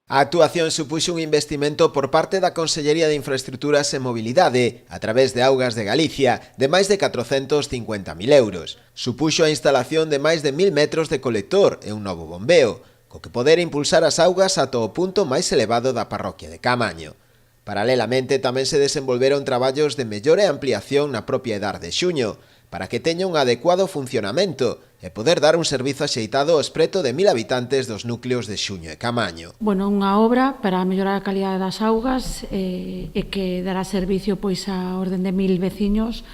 A actuación supuxo un investimento por parte da Consellería de Infraestructuras e Mobilidade, a través de Augas de Galicia, de máis de 450.000 euros. Supuxo a instalación de máis de 1.000 metros de colector e un novo bombeo, co que poder impulsar as augas ata o punto máis elevado da parroquia de Camaño. Paralelamente, tamén se desenvolveron traballos de mellora e ampliación na propia Edar de Xuño, para que teña un adecuado funcionamento e poder dar un servizo axeitado aos preto de 1.000 habitantes dos núcleos de Xuño e Camaño. Bueno, unha obra para mellorar a calidade das augas e que dará servicio pois a orden de 1.000 veciños.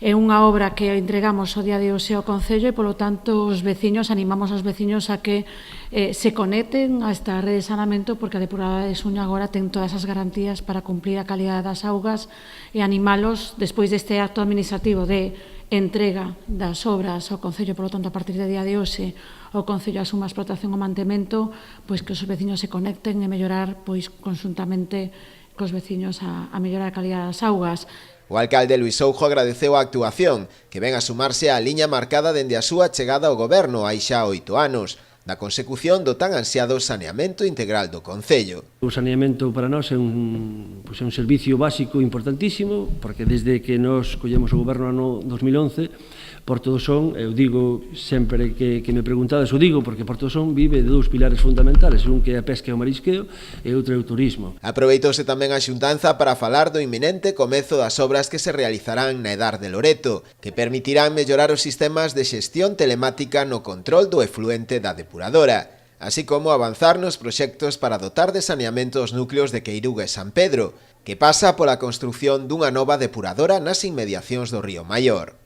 É unha obra que entregamos o día de hoxe ao Concello e, polo tanto, os veciños, animamos aos veciños a que se conecten a esta rede de saneamento, porque a depuradora de Xuño agora ten todas as garantías para cumplir a calidade das augas e animalos, despois deste acto administrativo de entrega das obras ao Concello, polo tanto, a partir do día de hoxe, o Concello asuma a explotación e o mantemento, pois que os veciños se conecten e mellorar, pois, conxuntamente cos veciños a mellorar a calidade das augas. O alcalde Luís Soujo agradeceu a actuación, que ven a sumarse á liña marcada dende a súa chegada ao goberno hai xa 8 anos, da consecución do tan ansiado saneamento integral do Concello. O saneamento para nós é un servicio básico importantísimo, porque desde que nós collemos o goberno no 2011, Porto do Son, eu digo sempre que me preguntades, o digo porque Porto do Son vive de dous pilares fundamentales, un que é a pesca e o marisqueo e outro é o turismo. Aproveitouse tamén a xuntanza para falar do inminente comezo das obras que se realizarán na Edar de Loreto, que permitirán mellorar os sistemas de xestión telemática no control do efluente da depuradora, así como avanzar nos proxectos para dotar de saneamento os núcleos de Queiruga e San Pedro, que pasa pola construción dunha nova depuradora nas inmediacións do Río Maior.